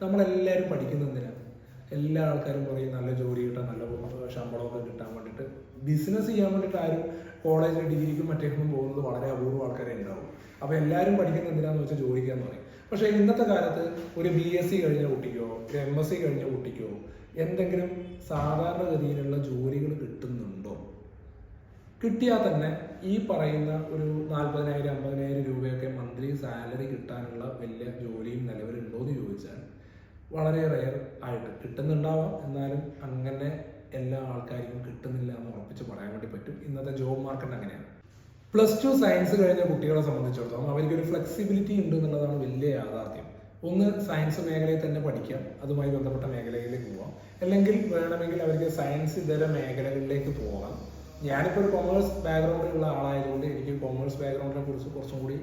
നമ്മളെല്ലാവരും പഠിക്കുന്നതിനാണ്. എല്ലാ ആൾക്കാരും പറയും നല്ല ജോലി കിട്ടാൻ, നല്ല ശമ്പളമൊക്കെ കിട്ടാൻ വേണ്ടിയിട്ട്. ബിസിനസ് ചെയ്യാൻ വേണ്ടിയിട്ട് ആരും കോളേജിൽ ഡിഗ്രിക്കും മറ്റേക്കും പോകുന്നത് വളരെ അപൂർവം ആൾക്കാരെ ഉണ്ടാവും. അപ്പോൾ എല്ലാവരും പഠിക്കുന്നത് എന്തിനാന്ന് വെച്ചാൽ ജോലിക്കാന്ന് പറയും. പക്ഷേ ഇന്നത്തെ കാലത്ത് ഒരു BSc കഴിഞ്ഞ കുട്ടിക്കോ ഒരു MSc കഴിഞ്ഞ കുട്ടിക്കോ എന്തെങ്കിലും സാധാരണഗതിയിലുള്ള ജോലികൾ കിട്ടുന്നുണ്ടോ? കിട്ടിയാൽ തന്നെ ഈ പറയുന്ന ഒരു 40,000 50,000 രൂപയൊക്കെ മന്ത്ലി സാലറി കിട്ടാനുള്ള വലിയ ജോലിയും നിലവിലുണ്ടോ എന്ന് ചോദിച്ചാൽ വളരെ റെയർ ആയിട്ട് കിട്ടുന്നുണ്ടാവാം. എന്നാലും അങ്ങനെ എല്ലാ ആൾക്കാർക്കും കിട്ടുന്നില്ല എന്ന് ഉറപ്പിച്ച് പറയാൻ വേണ്ടി പറ്റും. ഇന്നത്തെ ജോബ് മാർക്കറ്റ് അങ്ങനെയാണ്. +2 സയൻസ് കഴിഞ്ഞ കുട്ടികളെ സംബന്ധിച്ചിടത്തോളം അവർക്കൊരു ഫ്ലെക്സിബിലിറ്റി ഉണ്ട് എന്നുള്ളതാണ് വലിയ യാഥാർത്ഥ്യം. ഒന്ന് സയൻസ് മേഖലയിൽ തന്നെ പഠിക്കാം, അതുമായി ബന്ധപ്പെട്ട മേഖലയിലേക്ക് പോവാം. അല്ലെങ്കിൽ വേണമെങ്കിൽ അവർക്ക് സയൻസ് ഇതര മേഖലകളിലേക്ക് പോകാം. ഞാനിപ്പോൾ ഒരു കൊമേഴ്സ് ബാക്ക്ഗ്രൗണ്ടിലുള്ള ആളായതുകൊണ്ട് എനിക്ക് കൊമേഴ്സ് ബാക്ക്ഗ്രൗണ്ടിനെ കുറിച്ച് കുറച്ചും കൂടി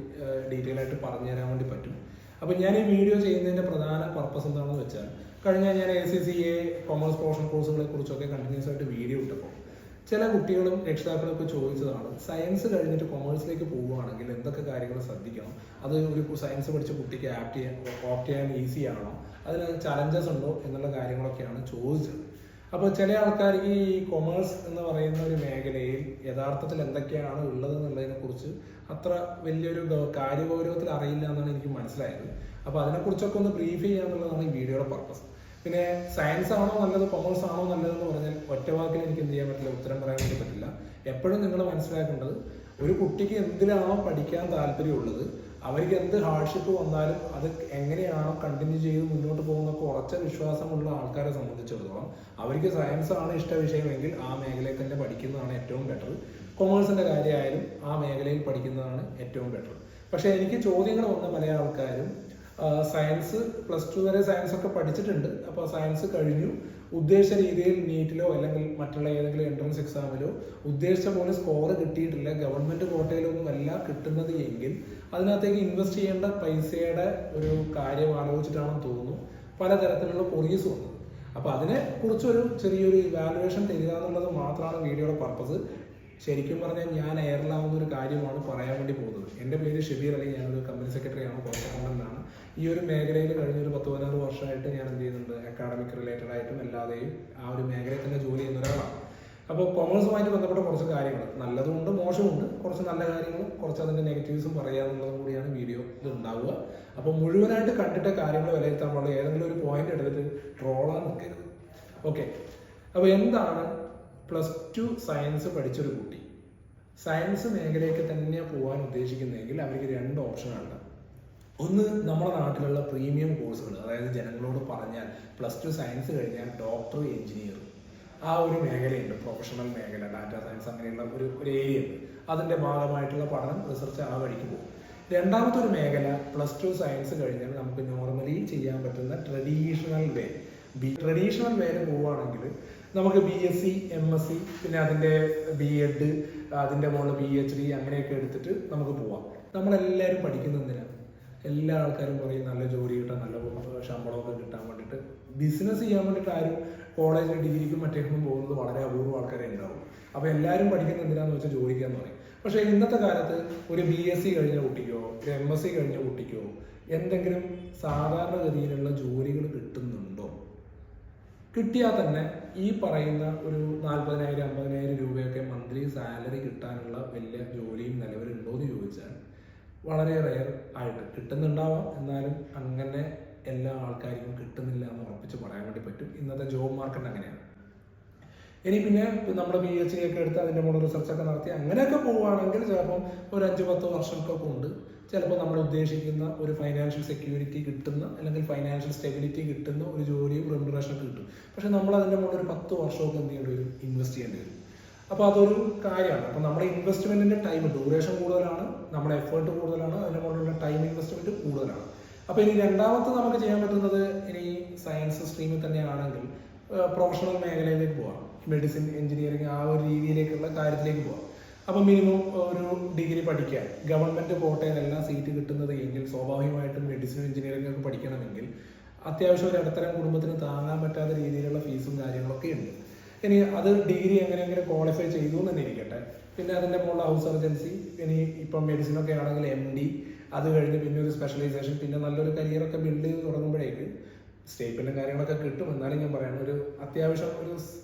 ഡീറ്റെയിൽ ആയിട്ട് പറഞ്ഞു തരാൻ വേണ്ടി പറ്റും. അപ്പോൾ ഞാൻ ഈ വീഡിയോ ചെയ്യുന്നതിൻ്റെ പ്രധാന പർപ്പസ് എന്താണെന്ന് വെച്ചാൽ, കഴിഞ്ഞ ഞാൻ ACCA കൊമേഴ്സ് പ്രൊഫഷണൽ കോഴ്സുകളെ കുറിച്ചൊക്കെ കണ്ടിന്യൂസ് ആയിട്ട് വീഡിയോ ഇട്ടപ്പോൾ ചില കുട്ടികളും രക്ഷിതാക്കളൊക്കെ ചോദിച്ചതാണ്, സയൻസ് കഴിഞ്ഞിട്ട് കൊമേഴ്സിലേക്ക് പോവുകയാണെങ്കിൽ എന്തൊക്കെ കാര്യങ്ങൾ ശ്രദ്ധിക്കണം, അത് ഒരു സയൻസ് പഠിച്ച കുട്ടിക്ക് ഓപ്റ്റ് ചെയ്യാൻ ഈസി ആണോ, അതിന് ചലഞ്ചസ് ഉണ്ടോ എന്നുള്ള കാര്യങ്ങളൊക്കെയാണ് ചോദിച്ചത്. അപ്പോൾ ചില ആൾക്കാർക്ക് ഈ കൊമേഴ്സ് എന്ന് പറയുന്ന ഒരു മേഖലയിൽ യഥാർത്ഥത്തിൽ എന്തൊക്കെയാണ് ഉള്ളത് എന്നുള്ളതിനെ കുറിച്ച് അത്ര വലിയൊരു കാര്യഗൗരവത്തിൽ അറിയില്ല എന്നാണ് എനിക്ക് മനസ്സിലായത്. അപ്പോൾ അതിനെക്കുറിച്ചൊക്കെ ഒന്ന് ബ്രീഫ് ചെയ്യുക എന്നുള്ളതാണ് ഈ വീഡിയോയുടെ പർപ്പസ്. പിന്നെ സയൻസ് ആണോ നല്ലത് കൊമേഴ്സ് ആണോ നല്ലതെന്ന് പറഞ്ഞാൽ ഒറ്റ വാക്കിൽ എനിക്ക് എന്ത് ചെയ്യാൻ പറ്റില്ല, ഉത്തരം പറയാൻ വേണ്ടി പറ്റില്ല. എപ്പോഴും നിങ്ങൾ മനസ്സിലാക്കേണ്ടത്, ഒരു കുട്ടിക്ക് എന്തിനാണോ പഠിക്കാൻ താല്പര്യമുള്ളത്, അവർക്ക് എന്ത് ഹാർഡ്ഷിപ്പ് വന്നാലും അത് എങ്ങനെയാണോ കണ്ടിന്യൂ ചെയ്ത് മുന്നോട്ട് പോകുന്നൊക്കെ ഉറച്ച വിശ്വാസമുള്ള ആൾക്കാരെ സംബന്ധിച്ചിടത്തോളം അവർക്ക് സയൻസ് ആണ് ഇഷ്ട വിഷയമെങ്കിൽ ആ മേഖലയിൽ തന്നെ പഠിക്കുന്നതാണ് ഏറ്റവും ബെറ്റർ. കൊമേഴ്സിൻ്റെ കാര്യമായാലും ആ മേഖലയിൽ പഠിക്കുന്നതാണ് ഏറ്റവും ബെറ്റർ. പക്ഷേ എനിക്ക് ചോദ്യങ്ങൾ വന്ന പല ആൾക്കാരും സയൻസ് +2 വരെ സയൻസ് ഒക്കെ പഠിച്ചിട്ടുണ്ട്, അപ്പോൾ സയൻസ് കഴിഞ്ഞു, ഉദ്ദേശിച്ച രീതിയിൽ നീറ്റിലോ അല്ലെങ്കിൽ മറ്റുള്ള ഏതെങ്കിലും എൻട്രൻസ് എക്സാമിലോ ഉദ്ദേശിച്ച പോലെ സ്കോർ കിട്ടിയിട്ടില്ല, ഗവൺമെൻറ് കോട്ടയിലൊന്നും അല്ല കിട്ടുന്നത് എങ്കിൽ അതിനകത്തേക്ക് ഇൻവെസ്റ്റ് ചെയ്യേണ്ട പൈസയുടെ ഒരു കാര്യം ആലോചിച്ചിട്ടാണെന്ന് തോന്നുന്നു പലതരത്തിലുള്ള കൊറീസ് വന്നത്. അപ്പോൾ അതിനെ കുറിച്ചൊരു ചെറിയൊരു ഇവാലുവേഷൻ തരിക എന്നുള്ളത് മാത്രമാണ് വീഡിയോയുടെ പർപ്പസ്. ശരിക്കും പറഞ്ഞാൽ ഞാൻ എയറിലാവുന്ന ഒരു കാര്യമാണ് പറയാൻ വേണ്ടി പോകുന്നത്. എൻ്റെ പേര് ഷബീർ അലി, ഞാനൊരു കമ്പനി സെക്രട്ടറിയാണ്, കോസ്റ്റ് അക്കൗണ്ടൻ്റാണ്. ഈ ഒരു മേഖലയിൽ കഴിഞ്ഞൊരു 10-16 വർഷമായിട്ട് ഞാൻ എന്ത് ചെയ്യുന്നുണ്ട്, അക്കാഡമിക് റിലേറ്റഡ് ആയിട്ടും അല്ലാതെയും ആ ഒരു മേഖലയിൽ തന്നെ ജോലി ചെയ്യുന്ന ഒരാളാണ്. അപ്പോൾ കൊമേഴ്സുമായിട്ട് ബന്ധപ്പെട്ട കുറച്ച് കാര്യങ്ങൾ, നല്ലതുമുണ്ട് മോശമുണ്ട്, കുറച്ച് നല്ല കാര്യങ്ങളും കുറച്ച് അതിൻ്റെ നെഗറ്റീവ്സും പറയാമെന്നുള്ളതും കൂടിയാണ് വീഡിയോ ഇത് ഉണ്ടാവുക. അപ്പോൾ മുഴുവനായിട്ട് കണ്ടിട്ട് കാര്യങ്ങൾ വിലയിരുത്താൻ പാടില്ല, ഏതെങ്കിലും ഒരു പോയിന്റ് എടുത്തിട്ട് ട്രോളാൻ നിൽക്കരുത്. ഓക്കെ, അപ്പോൾ എന്താണ് +2 സയൻസ് പഠിച്ചൊരു കുട്ടി സയൻസ് മേഖലയ്ക്ക് തന്നെ പോകാൻ ഉദ്ദേശിക്കുന്നതെങ്കിൽ അവർക്ക് 2 ഓപ്ഷനാണ്. ഒന്ന്, നമ്മുടെ നാട്ടിലുള്ള പ്രീമിയം കോഴ്സുകൾ, അതായത് ജനങ്ങളോട് പറഞ്ഞാൽ +2 സയൻസ് കഴിഞ്ഞാൽ ഡോക്ടർ, എഞ്ചിനീയർ, ആ ഒരു മേഖലയുണ്ട്, പ്രൊഫഷണൽ മേഖല, ഡാറ്റാ സയൻസ് അങ്ങനെയുള്ള ഒരു ഏരിയ ഉണ്ട്. അതിൻ്റെ ഭാഗമായിട്ടുള്ള പഠനം, റിസർച്ച് ആ വഴിക്ക് പോകും. രണ്ടാമത്തെ ഒരു മേഖല, +2 സയൻസ് കഴിഞ്ഞാൽ നമുക്ക് നോർമലി ചെയ്യാൻ പറ്റുന്ന ട്രഡീഷണൽ വേയിൽ പോവുകയാണെങ്കിൽ നമുക്ക് BSc MSc പിന്നെ അതിൻ്റെ B.Ed അതിൻ്റെ മുകളിൽ PhD അങ്ങനെയൊക്കെ എടുത്തിട്ട് നമുക്ക് പോവാം. നമ്മളെല്ലാവരും പഠിക്കുന്നതിനാണ്. എല്ലാ ആൾക്കാരും പറയും നല്ല ജോലി കിട്ടാൻ, നല്ല ശമ്പളമൊക്കെ കിട്ടാൻ വേണ്ടിയിട്ട്. ബിസിനസ് ചെയ്യാൻ വേണ്ടിയിട്ട് ആരും കോളേജിൽ ഡിഗ്രിക്കും മറ്റേക്കും പോകുന്നത് വളരെ അപൂർവം ആൾക്കാരെ ഉണ്ടാവും. അപ്പോൾ എല്ലാവരും പഠിക്കുന്നത് എന്തിനാന്ന് വെച്ചാൽ ജോലിക്കാന്ന് പറയും. പക്ഷേ ഇന്നത്തെ കാലത്ത് ഒരു BSc കഴിഞ്ഞ കുട്ടിക്കോ ഒരു MSc കഴിഞ്ഞ കുട്ടിക്കോ എന്തെങ്കിലും സാധാരണഗതിയിലുള്ള ജോലികൾ കിട്ടുന്നുണ്ടോ? കിട്ടിയാൽ തന്നെ ഈ പറയുന്ന ഒരു 40,000 50,000 രൂപയൊക്കെ മന്ത്ലി സാലറി കിട്ടാനുള്ള വലിയ ജോലിയും നിലവിലുണ്ടോ എന്ന് ചോദിച്ചാൽ വളരെ റെയർ ആയിട്ട് കിട്ടുന്നുണ്ടാവാം. എന്നാലും അങ്ങനെ എല്ലാ ആൾക്കാർക്കും കിട്ടുന്നില്ല എന്ന് ഉറപ്പിച്ച് പറയാൻ വേണ്ടി പറ്റും. ഇന്നത്തെ ജോബ് മാർക്കറ്റ് അങ്ങനെയാണ്. ഇനി പിന്നെ നമ്മുടെ PhD ഒക്കെ എടുത്ത് അതിൻ്റെ മുകളിൽ റിസർച്ചൊക്കെ നടത്തി അങ്ങനെയൊക്കെ പോവുകയാണെങ്കിൽ ചിലപ്പം ഒരു 5-10 വർഷമൊക്കെ കൊണ്ട് ചിലപ്പോൾ നമ്മൾ ഉദ്ദേശിക്കുന്ന ഒരു ഫൈനാൻഷ്യൽ സെക്യൂരിറ്റി കിട്ടുന്ന അല്ലെങ്കിൽ ഫൈനാൻഷ്യൽ സ്റ്റെബിലിറ്റി കിട്ടുന്ന ഒരു ജോലിയും റെമ്യൂണറേഷനൊക്കെ കിട്ടും. പക്ഷെ നമ്മൾ അതിൻ്റെ മുകളിൽ ഒരു 10 വർഷമൊക്കെ എന്ത് ചെയ്യേണ്ടി വരും, ഇൻവെസ്റ്റ് ചെയ്യേണ്ടി വരും. അപ്പോൾ അതൊരു കാര്യമാണ്. അപ്പോൾ നമ്മുടെ ഇൻവെസ്റ്റ്മെൻറ്റിൻ്റെ ടൈം ഡ്യൂറേഷൻ കൂടുതലാണ്, നമ്മുടെ എഫേർട്ട് കൂടുതലാണ്, അതിൻ്റെ മുകളിലുള്ള ടൈം ഇൻവെസ്റ്റ്മെൻറ്റ് കൂടുതലാണ്. അപ്പോൾ ഇനി രണ്ടാമത്തെ നമുക്ക് ചെയ്യാൻ പറ്റുന്നത്, ഇനി സയൻസ് സ്ട്രീമിൽ തന്നെയാണെങ്കിൽ പ്രൊഫഷണൽ മേഖലയിലേക്ക് പോകാം, മെഡിസിൻ, എഞ്ചിനീയറിംഗ് ആ ഒരു രീതിയിലേക്കുള്ള കാര്യത്തിലേക്ക് പോകാം. അപ്പോൾ മിനിമം ഒരു ഡിഗ്രി പഠിക്കാൻ ഗവൺമെൻറ് കോട്ടയിലെല്ലാം സീറ്റ് കിട്ടുന്നത് എങ്കിൽ സ്വാഭാവികമായിട്ടും മെഡിസിൻ എഞ്ചിനീയറിംഗ് ഒക്കെ പഠിക്കണമെങ്കിൽ അത്യാവശ്യം ഒരു ഇടത്തരം കുടുംബത്തിന് താങ്ങാൻ പറ്റാത്ത രീതിയിലുള്ള ഫീസും കാര്യങ്ങളൊക്കെ ഉണ്ട്. ഇനി അത് ഡിഗ്രി എങ്ങനെയെങ്കിലും ക്വാളിഫൈ ചെയ്തു എന്ന് തന്നെ ഇരിക്കട്ടെ, പിന്നെ അതിൻ്റെ മുകളിൽ ഹൗസ് സർജൻസി, ഇനി ഇപ്പം മെഡിസിനൊക്കെ ആണെങ്കിൽ MD, അത് കഴിഞ്ഞ് പിന്നെ ഒരു സ്പെഷ്യലൈസേഷൻ, പിന്നെ നല്ലൊരു കരിയറൊക്കെ ബിൽഡ് ചെയ്ത് തുടങ്ങുമ്പോഴേക്ക് സ്റ്റേപ്പിലും കാര്യങ്ങളൊക്കെ കിട്ടും. എന്നാലും ഞാൻ പറയാം, ഒരു അത്യാവശ്യം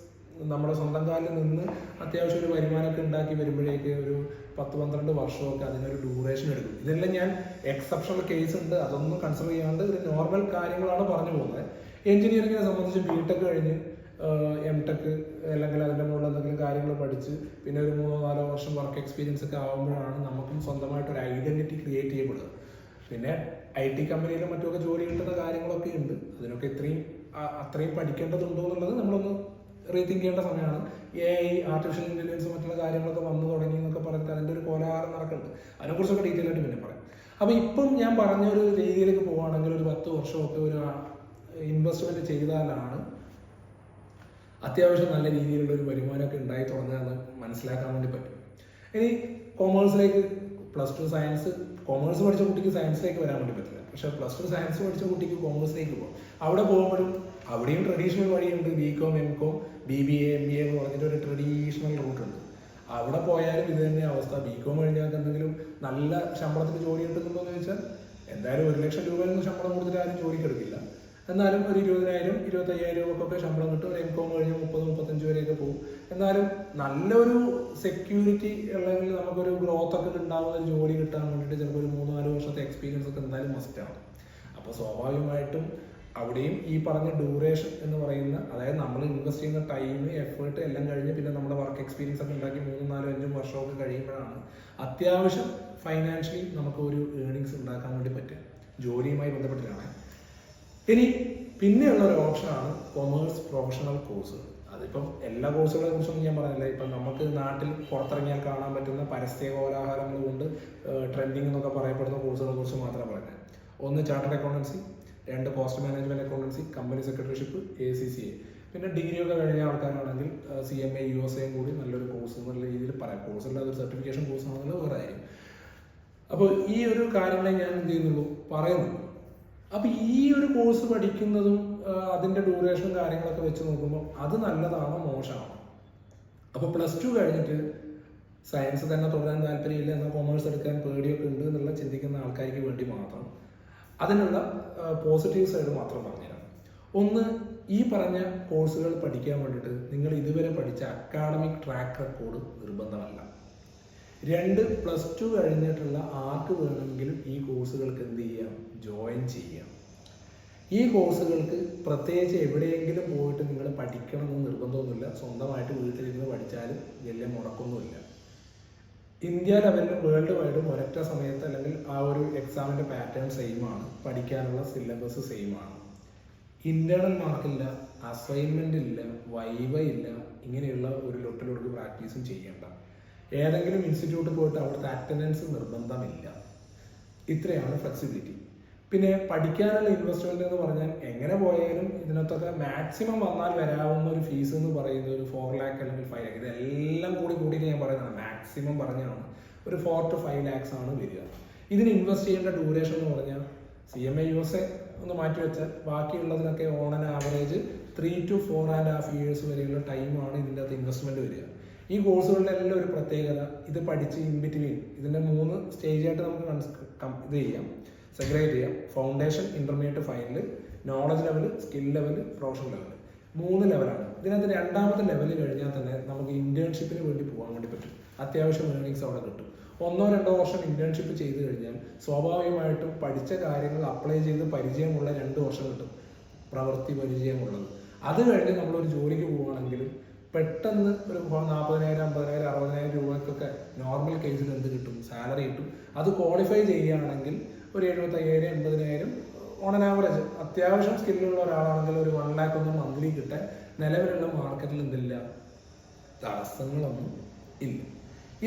നമ്മുടെ സ്വന്തം കാലിൽ നിന്ന് അത്യാവശ്യം ഒരു വരുമാനമൊക്കെ ഉണ്ടാക്കി വരുമ്പോഴേക്ക് ഒരു 10-12 വർഷമൊക്കെ അതിനൊരു ഡ്യൂറേഷൻ എടുക്കും. ഇതെല്ലാം ഞാൻ എക്സെപ്ഷണൽ കേസ് ഉണ്ട്, അതൊന്നും കൺസിഡർ ചെയ്യാണ്ട് ഒരു നോർമൽ കാര്യങ്ങളാണ് പറഞ്ഞു പോകുന്നത്. എഞ്ചിനീയറിങ്ങിനെ സംബന്ധിച്ച് ബിടെക് കഴിഞ്ഞ് എംടെക് അല്ലെങ്കിൽ അതിൻ്റെ മുകളിൽ എന്തെങ്കിലും കാര്യങ്ങൾ പഠിച്ച് പിന്നെ ഒരു 3-4 വർഷം വർക്ക് എക്സ്പീരിയൻസ് ഒക്കെ ആകുമ്പോഴാണ് നമുക്കും സ്വന്തമായിട്ടൊരു ഐഡന്റിറ്റി ക്രിയേറ്റ് ചെയ്യപ്പെടുക. പിന്നെ IT കമ്പനിയിലും മറ്റുമൊക്കെ ജോലി കിട്ടുന്ന കാര്യങ്ങളൊക്കെ ഉണ്ട്. അതിനൊക്കെ അത്രയും പഠിക്കേണ്ടതുണ്ടോ എന്നുള്ളത് നമ്മളൊന്ന് റീതിങ്ക് ചെയ്യേണ്ട സമയമാണ്. AI, ആർട്ടിഫിഷ്യൽ ഇന്റലിജൻസ് മറ്റുള്ള കാര്യങ്ങളൊക്കെ വന്നു തുടങ്ങി എന്നൊക്കെ പറഞ്ഞിട്ട് അതിൻ്റെ ഒരു കോലാഹലം നടക്കുന്നുണ്ട്. അതിനെക്കുറിച്ചൊക്കെ ഡീറ്റെയിൽ ആയിട്ട് പിന്നെ പറയാം. അപ്പോൾ ഇപ്പം ഞാൻ പറഞ്ഞ ഒരു രീതിയിലേക്ക് പോവുകയാണെങ്കിൽ ഒരു 10 വർഷമൊക്കെ ഒരു ഇൻവെസ്റ്റ്മെന്റ് ചെയ്താലാണ് അത്യാവശ്യം നല്ല രീതിയിലുള്ള ഒരു വരുമാനമൊക്കെ ഉണ്ടായി തുടങ്ങുകയെന്ന് മനസ്സിലാക്കാൻ വേണ്ടി പറ്റും. ഇനി കൊമേഴ്സിലേക്ക് +2 സയൻസ് കൊമേഴ്സ് പഠിച്ച കുട്ടിക്ക് സയൻസിലേക്ക് വരാൻ വേണ്ടി പറ്റില്ല. പക്ഷെ +2 സയൻസ് പഠിച്ച കുട്ടിക്ക് കൊമേഴ്സിലേക്ക് പോകും. അവിടെ പോകുമ്പോഴും അവിടെയും ട്രഡീഷണൽ വഴിയുണ്ട്. BCom, MCom, BBA, MBA എന്ന് പറഞ്ഞിട്ട് ഒരു ട്രഡീഷണൽ റൂട്ടുണ്ട്. അവിടെ പോയാലും ഇത് തന്നെ അവസ്ഥ. BCom കഴിഞ്ഞാൽ എന്തെങ്കിലും നല്ല ശമ്പളത്തിന് ജോലി കിട്ടുന്നുണ്ടോ എന്ന് ചോദിച്ചാൽ എന്തായാലും 1 ലക്ഷം രൂപയൊന്നും ശമ്പളം കൊടുത്തിട്ട് ആരും ജോലിക്ക് എടുക്കില്ല. എന്നാലും ഒരു 20,000, 25,000 രൂപക്കൊക്കെ ശമ്പളം കിട്ടും. ഒരു MCom കഴിഞ്ഞ് 30-35 വരെയൊക്കെ പോകും. എന്നാലും നല്ലൊരു സെക്യൂരിറ്റി അല്ലെങ്കിൽ നമുക്കൊരു ഗ്രോത്ത് ഒക്കെ ഉണ്ടാകുന്ന ഒരു ജോലി കിട്ടാൻ വേണ്ടിയിട്ട് ചിലപ്പോൾ ഒരു 3-4 വർഷത്തെ എക്സ്പീരിയൻസ് ഒക്കെ എന്തായാലും മസ്റ്റാണ്. അപ്പോൾ സ്വാഭാവികമായിട്ടും അവിടെയും ഈ പറഞ്ഞ ഡ്യൂറേഷൻ എന്ന് പറയുന്ന, അതായത് നമ്മൾ ഇൻവെസ്റ്റ് ചെയ്യുന്ന ടൈം, എഫേർട്ട് എല്ലാം കഴിഞ്ഞ് പിന്നെ നമ്മുടെ വർക്ക് എക്സ്പീരിയൻസ് ഒക്കെ ഉണ്ടാക്കി 3-4-5 വർഷമൊക്കെ കഴിയുമ്പോഴാണ് അത്യാവശ്യം ഫൈനാൻഷ്യലി നമുക്ക് ഒരു ഏർണിങ്സ് ഉണ്ടാക്കാൻ വേണ്ടി പറ്റുക, ജോലിയുമായി ബന്ധപ്പെട്ടിട്ടാണ്. ഇനി പിന്നെയുള്ള ഒരു ഓപ്ഷനാണ് കൊമേഴ്സ് പ്രൊഫഷണൽ കോഴ്സ്. അതിപ്പം എല്ലാ കോഴ്സുകളെ കുറിച്ചൊന്നും ഞാൻ പറഞ്ഞില്ല. ഇപ്പം നമുക്ക് നാട്ടിൽ പുറത്തിറങ്ങിയാൽ കാണാൻ പറ്റുന്ന പരസ്യ കോലാഹലങ്ങൾ കൊണ്ട് ട്രെൻഡിങ് എന്നൊക്കെ പറയപ്പെടുന്ന കോഴ്സുകളെ കുറിച്ച് മാത്രമേ പറഞ്ഞത്. 1 chartered accountancy, 2 cost management accountancy, company secretaryship, ACCA. പിന്നെ ഡിഗ്രി ഒക്കെ കഴിഞ്ഞ ആൾക്കാരാണെങ്കിൽ CMA USA കൂടി നല്ലൊരു കോഴ്സ് എന്നുള്ള രീതിയിൽ പറയാം. കോഴ്സുള്ള ഒരു സർട്ടിഫിക്കേഷൻ കോഴ്സ് ആണെന്നുള്ള വേറെ കാര്യം. അപ്പോൾ ഈ ഒരു കാര്യങ്ങളെ ഞാൻ എന്ത് ചെയ്യുന്നുള്ളൂ പറയുന്നു. അപ്പോൾ ഈ ഒരു കോഴ്സ് പഠിക്കുന്നതും അതിൻ്റെ ഡ്യൂറേഷനും കാര്യങ്ങളൊക്കെ വെച്ച് നോക്കുമ്പോൾ അത് നല്ലതാണോ മോശമാണോ? അപ്പോൾ +2 കഴിഞ്ഞിട്ട് സയൻസ് തന്നെ തുടരാൻ താല്പര്യമില്ല, എന്നാൽ കൊമേഴ്സ് എടുക്കാൻ പേടിയൊക്കെ ഉണ്ട് എന്നുള്ള ചിന്തിക്കുന്ന ആൾക്കാർക്ക് വേണ്ടി മാത്രം അതിനുള്ള പോസിറ്റീവ് സൈഡ് മാത്രം പറഞ്ഞുതരാം. 1, ഈ പറഞ്ഞ കോഴ്സുകൾ പഠിക്കാൻ വേണ്ടിയിട്ട് നിങ്ങൾ ഇതുവരെ പഠിച്ച അക്കാഡമിക് ട്രാക്ക് റെക്കോർഡ് നിർബന്ധമല്ല. 2, +2 കഴിഞ്ഞിട്ടുള്ള ആർക്ക് വേണമെങ്കിലും ഈ കോഴ്സുകൾക്ക് എന്ത് ചെയ്യാം, ജോയിൻ ചെയ്യാം. ഈ കോഴ്സുകൾക്ക് പ്രത്യേകിച്ച് എവിടെയെങ്കിലും പോയിട്ട് നിങ്ങൾ പഠിക്കണമെന്ന് നിർബന്ധമൊന്നുമില്ല. സ്വന്തമായിട്ട് വീട്ടിലിരുന്ന് പഠിച്ചാലും വലിയ മുടക്കൊന്നുമില്ല. ഇന്ത്യ ലെവലിലും വേൾഡ് വൈഡും ഒരൊറ്റ സമയത്ത് അല്ലെങ്കിൽ ആ ഒരു എക്സാമിൻ്റെ പാറ്റേൺ സെയിമാണ്, പഠിക്കാനുള്ള സിലബസ് സെയിമാണ്. ഇന്റേണൽ മാർക്കില്ല, അസൈൻമെന്റ് ഇല്ല, വൈവ ഇല്ല, ഇങ്ങനെയുള്ള ഒരു ലൊട്ടിലൊടുക്ക് പ്രാക്ടീസും ചെയ്യേണ്ട. ഏതെങ്കിലും ഇൻസ്റ്റിറ്റ്യൂട്ടിൽ പോയിട്ട് അവിടുത്തെ അറ്റൻഡൻസ് നിർബന്ധമില്ല. ഇത്രയാണ് ഫ്ലെക്സിബിലിറ്റി. പിന്നെ പഠിക്കാനുള്ള ഇൻവെസ്റ്റ്മെന്റ് എന്ന് പറഞ്ഞാൽ എങ്ങനെ പോയാലും ഇതിനകത്തൊക്കെ മാക്സിമം വന്നാൽ വരാവുന്ന ഒരു ഫീസ് എന്ന് പറയുന്നത് ഒരു 4 lakh അല്ലെങ്കിൽ 5 lakh, ഇതെല്ലാം കൂടിയിട്ട് ഞാൻ പറയുന്നതാണ്, മാക്സിമം പറഞ്ഞാണ് ഒരു 4 to 5 lakhs ആണ് വരിക. ഇതിന് ഇൻവെസ്റ്റ് ചെയ്യേണ്ട ഡ്യൂറേഷൻ എന്ന് പറഞ്ഞാൽ CMA USA ഒന്ന് മാറ്റി വെച്ചാൽ ബാക്കിയുള്ളതിനൊക്കെ on an average 3 to 4.5 years വരെയുള്ള ടൈമാണ് ഇതിൻ്റെ അകത്ത് ഇൻവെസ്റ്റ്മെന്റ് വരിക. ഈ കോഴ്സുകളുടെ എല്ലാം ഒരു പ്രത്യേകത, ഇത് പഠിച്ച് ഇൻ ബിറ്റ്വീൻ ഇതിൻ്റെ 3 സ്റ്റേജായിട്ട് നമുക്ക് ഇത് ചെയ്യാം, സെഗ്രേറ്റ് ചെയ്യാം. Foundation, intermediate, final, knowledge level, skill level, professional level, 3 ലെവലാണ്. ഇതിനകത്ത് 2ാമത്തെ ലെവൽ കഴിഞ്ഞാൽ തന്നെ നമുക്ക് ഇന്റേൺഷിപ്പിന് വേണ്ടി പോകാൻ വേണ്ടി പറ്റും. അത്യാവശ്യം ഏർണിങ്സ് അവിടെ കിട്ടും. 1-2 വർഷം ഇന്റേൺഷിപ്പ് ചെയ്ത് കഴിഞ്ഞാൽ സ്വാഭാവികമായിട്ടും പഠിച്ച കാര്യങ്ങൾ അപ്ലൈ ചെയ്ത് പരിചയമുള്ള 2 വർഷം കിട്ടും, പ്രവൃത്തി പരിചയമുള്ളത്. അത് കഴിഞ്ഞ് നമ്മളൊരു ജോലിക്ക് പോവുകയാണെങ്കിൽ പെട്ടെന്ന് ഒരു 40,000, 50,000, 60,000 രൂപയ്ക്കൊക്കെ നോർമൽ കേസിൽ എന്ത് കിട്ടും, സാലറി കിട്ടും. അത് ക്വാളിഫൈ ചെയ്യുകയാണെങ്കിൽ ഒരു 75,000, 80,000 ഓൺ ആൻ ആവറേജ്. അത്യാവശ്യം സ്കില്ലുള്ള ഒരാളാണെങ്കിൽ ഒരു 1 lakh ഒന്നും മന്ത്ലി കിട്ടാൻ നിലവിലുള്ള മാർക്കറ്റിൽ എന്തില്ല, തടസ്സങ്ങളൊന്നും ഇല്ല.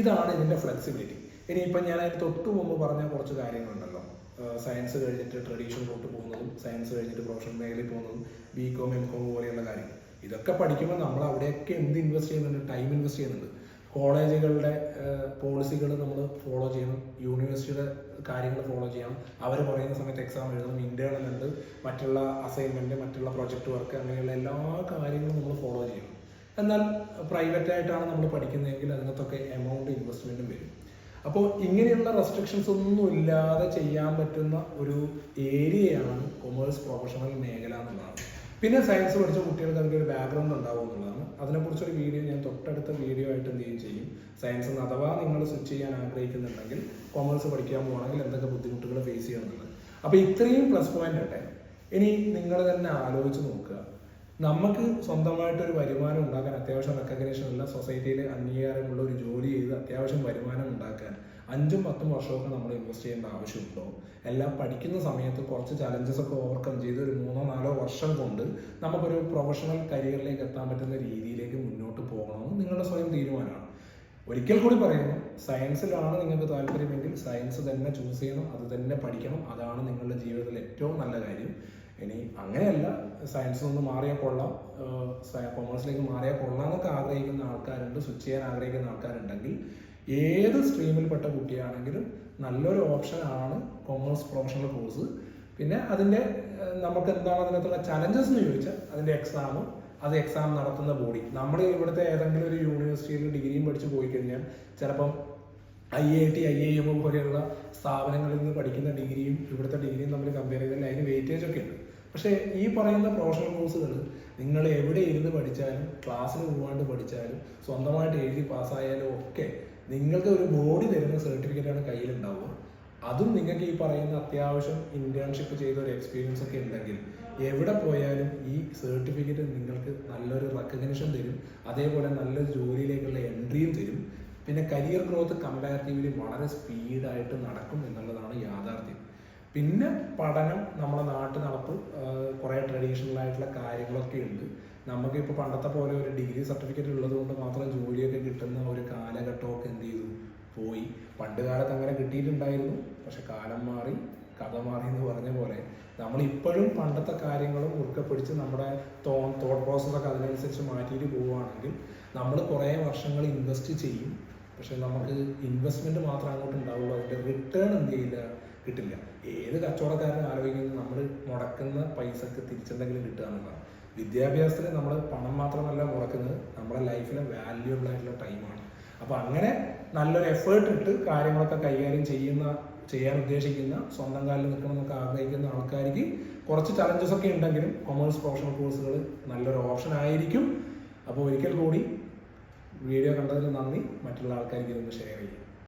ഇതാണ് ഇതിൻ്റെ ഫ്ലെക്സിബിലിറ്റി. ഇനിയിപ്പം ഞാൻ അതിന് തൊട്ട് മുമ്പ് പറഞ്ഞ കുറച്ച് കാര്യങ്ങളുണ്ടല്ലോ, സയൻസ് കഴിഞ്ഞിട്ട് ട്രഡീഷണൽ റൂട്ട് പോകുന്നതും സയൻസ് കഴിഞ്ഞിട്ട് പ്രൊഫഷണൽ മേഖലയിൽ പോകുന്നതും BCom, MCom പോലെയുള്ള കാര്യങ്ങൾ, ഇതൊക്കെ പഠിക്കുമ്പോൾ നമ്മൾ അവിടെയൊക്കെ എന്ത് ഇൻവെസ്റ്റ് ചെയ്യുന്നുണ്ട്, ടൈം ഇൻവെസ്റ്റ് ചെയ്യുന്നുണ്ട്. കോളേജുകളുടെ പോളിസികൾ നമ്മൾ ഫോളോ ചെയ്യണം, യൂണിവേഴ്സിറ്റിയുടെ കാര്യങ്ങൾ ഫോളോ ചെയ്യണം, അവർ പറയുന്ന സമയത്ത് എക്സാം എഴുതണം, ഇന്റേണൽ ഉണ്ട്, മറ്റുള്ള അസൈൻമെന്റ്, മറ്റുള്ള പ്രൊജക്ട് വർക്ക്, അങ്ങനെയുള്ള എല്ലാ കാര്യങ്ങളും നമ്മൾ ഫോളോ ചെയ്യണം. എന്നാൽ പ്രൈവറ്റ് ആയിട്ടാണ് നമ്മൾ പഠിക്കുന്നതെങ്കിൽ അതിനകത്തൊക്കെ എമൗണ്ട് ഇൻവെസ്റ്റ്മെന്റും വരും. അപ്പോൾ ഇങ്ങനെയുള്ള റെസ്ട്രിക്ഷൻസ് ഒന്നും ഇല്ലാതെ ചെയ്യാൻ പറ്റുന്ന ഒരു ഏരിയയാണ് കൊമേഴ്സ് പ്രൊഫഷണൽ മേഖല എന്നുള്ളതാണ്. പിന്നെ സയൻസ് പഠിച്ച കുട്ടികൾക്ക് അതിൻ്റെ ഒരു ബാക്ക്ഗ്രൗണ്ട് ഉണ്ടാവും എന്നുള്ളതാണ്. അതിനെക്കുറിച്ചൊരു വീഡിയോ ഞാൻ തൊട്ടടുത്ത വീഡിയോ ആയിട്ട് എന്ത് ചെയ്യും, സയൻസ് നിന്ന് അഥവാ നിങ്ങൾ സ്വിച്ച് ചെയ്യാൻ ആഗ്രഹിക്കുന്നുണ്ടെങ്കിൽ കൊമേഴ്സ് പഠിക്കാൻ പോകണമെങ്കിൽ എന്തൊക്കെ ബുദ്ധിമുട്ടുകൾ ഫേസ് ചെയ്യണമെന്നുള്ളത്. അപ്പോൾ ഇത്രയും പ്ലസ് പോയിന്റ് ഉണ്ട്. ഇനി നിങ്ങൾ തന്നെ ആലോചിച്ച് നോക്കുക, നമുക്ക് സ്വന്തമായിട്ടൊരു വരുമാനം ഉണ്ടാക്കാൻ, അത്യാവശ്യം റെക്കഗ്നേഷൻ ഉള്ള സൊസൈറ്റിയിൽ അംഗീകാരമുള്ള ഒരു ജോലി ചെയ്ത് അത്യാവശ്യം വരുമാനം ഉണ്ടാക്കാൻ 5-10 വർഷമൊക്കെ നമ്മൾ ഇൻവെസ്റ്റ് ചെയ്യേണ്ട ആവശ്യമുണ്ടോ? എല്ലാം പഠിക്കുന്ന സമയത്ത് കുറച്ച് ചലഞ്ചസ് ഒക്കെ ഓവർകം ചെയ്ത് ഒരു 3-4 വർഷം കൊണ്ട് നമുക്കൊരു പ്രൊഫഷണൽ കരിയറിലേക്ക് എത്താൻ പറ്റുന്ന രീതിയിലേക്ക് മുന്നോട്ട് പോകണമെന്ന് നിങ്ങളുടെ സ്വയം തീരുമാനമാണ്. ഒരിക്കൽ കൂടി പറയുന്നു, സയൻസിലാണ് നിങ്ങൾക്ക് താല്പര്യമെങ്കിൽ സയൻസ് തന്നെ ചൂസ് ചെയ്യണം, അത് തന്നെ പഠിക്കണം. അതാണ് നിങ്ങളുടെ ജീവിതത്തിൽ ഏറ്റവും നല്ല കാര്യം. ഇനി അങ്ങനെയല്ല, സയൻസിൽ നിന്ന് മാറിയാൽ കൊള്ളാം, കൊമേഴ്സിലേക്ക് മാറിയാൽ കൊള്ളാം എന്നൊക്കെ ആഗ്രഹിക്കുന്ന ആൾക്കാരുണ്ട്, സ്വിച്ച് ചെയ്യാൻ ആഗ്രഹിക്കുന്ന ആൾക്കാരുണ്ടെങ്കിൽ ഏത് സ്ട്രീമിൽപ്പെട്ട കുട്ടിയാണെങ്കിലും നല്ലൊരു ഓപ്ഷനാണ് കൊമേഴ്സ് പ്രൊഫഷണൽ കോഴ്സ്. പിന്നെ അതിൻ്റെ നമുക്ക് എന്താണ് അതിനകത്തുള്ള ചലഞ്ചസ് എന്ന് ചോദിച്ചാൽ അതിൻ്റെ എക്സാം നടത്തുന്ന ബോഡി. നമ്മൾ ഇവിടുത്തെ ഏതെങ്കിലും ഒരു യൂണിവേഴ്സിറ്റിയിൽ ഡിഗ്രിയും പഠിച്ച് പോയി കഴിഞ്ഞാൽ ചിലപ്പം IIT, IIM പോലെയുള്ള സ്ഥാപനങ്ങളിൽ നിന്ന് പഠിക്കുന്ന ഡിഗ്രിയും ഇവിടുത്തെ ഡിഗ്രിയും തമ്മിൽ കമ്പയർ ചെയ്താൽ അതിന് വെയിറ്റേജ് ഒക്കെ ഉണ്ട്. പക്ഷേ ഈ പറയുന്ന പ്രൊഫഷണൽ കോഴ്സുകൾ നിങ്ങൾ എവിടെ ഇരുന്ന് പഠിച്ചാലും, ക്ലാസ്സിന് പോകാണ്ട് പഠിച്ചാലും, സ്വന്തമായിട്ട് എഴുതി പാസ്സായാലും ഒക്കെ നിങ്ങൾക്ക് ഒരു ബോഡി തരുന്ന സർട്ടിഫിക്കറ്റാണ് കയ്യിലുണ്ടാവുക. അതും നിങ്ങൾക്ക് ഈ പറയുന്ന അത്യാവശ്യം ഇന്റേൺഷിപ്പ് ചെയ്ത ഒരു എക്സ്പീരിയൻസ് ഒക്കെ ഉണ്ടെങ്കിൽ എവിടെ പോയാലും ഈ സർട്ടിഫിക്കറ്റ് നിങ്ങൾക്ക് നല്ലൊരു റെക്കഗ്നിഷൻ തരും. അതേപോലെ നല്ലൊരു ജോലിയിലേക്കുള്ള എൻട്രിയും തരും. പിന്നെ കരിയർ ഗ്രോത്ത് കമ്പാരിറ്റീവ്ലി വളരെ സ്പീഡായിട്ട് നടക്കും എന്നുള്ളതാണ് യാഥാർത്ഥ്യം. പിന്നെ പഠനം, നമ്മുടെ നാട്ടു നടപ്പ്, കുറേ ട്രഡീഷണൽ ആയിട്ടുള്ള കാര്യങ്ങളൊക്കെ ഉണ്ട്. നമുക്കിപ്പോൾ പണ്ടത്തെ പോലെ ഒരു ഡിഗ്രി സർട്ടിഫിക്കറ്റ് ഉള്ളത് കൊണ്ട് മാത്രം ജോലിയൊക്കെ കിട്ടുന്ന ഒരു കാലഘട്ടമൊക്കെ എന്ത് ചെയ്തു, പോയി. പണ്ട് കാലത്ത് അങ്ങനെ കിട്ടിയിട്ടുണ്ടായിരുന്നു. പക്ഷെ കാലം മാറി, കഥ മാറി എന്ന് പറഞ്ഞ പോലെ നമ്മൾ ഇപ്പോഴും പണ്ടത്തെ കാര്യങ്ങളും ഉറക്കെ പിടിച്ച് നമ്മുടെ തോട്ട് പ്രോസസ്സൊക്കെ അതിനനുസരിച്ച് മാറ്റിയിട്ട് പോവുകയാണെങ്കിൽ നമ്മൾ കുറേ വർഷങ്ങൾ ഇൻവെസ്റ്റ് ചെയ്യും. പക്ഷെ നമുക്ക് ഇൻവെസ്റ്റ്മെന്റ് മാത്രം അങ്ങോട്ട് ഉണ്ടാവുള്ളൂ, അതിൻ്റെ റിട്ടേൺ എന്ത് ചെയ്യില്ല, കിട്ടില്ല. ഏത് കച്ചവടക്കാരനും ആലോചിക്കുന്നത് നമ്മൾ മുടക്കുന്ന പൈസക്ക് തിരിച്ചെന്തെങ്കിലും കിട്ടുക എന്നുള്ളതാണ്. വിദ്യാഭ്യാസത്തിൽ നമ്മൾ പണം മാത്രമല്ല മുടക്കുന്നത്, നമ്മുടെ ലൈഫിലെ വാല്യൂബിൾ ആയിട്ടുള്ള ടൈമാണ്. അപ്പോൾ അങ്ങനെ നല്ലൊരു എഫേർട്ട് ഇട്ട് കാര്യങ്ങളൊക്കെ കൈകാര്യം ചെയ്യാൻ ഉദ്ദേശിക്കുന്ന, സ്വന്തം കാലിൽ നിൽക്കണം എന്നൊക്കെ ആഗ്രഹിക്കുന്ന ആൾക്കാർക്ക് കുറച്ച് ചലഞ്ചസ് ഒക്കെ ഉണ്ടെങ്കിലും കൊമേഴ്സ് പ്രൊഫഷണൽ കോഴ്സുകൾ നല്ലൊരു ഓപ്ഷൻ ആയിരിക്കും. അപ്പോൾ ഒരിക്കൽ കൂടി വീഡിയോ കണ്ടതിൽ നന്ദി. മറ്റുള്ള ആൾക്കാർക്ക് ഇതൊന്ന് ഷെയർ ചെയ്യും.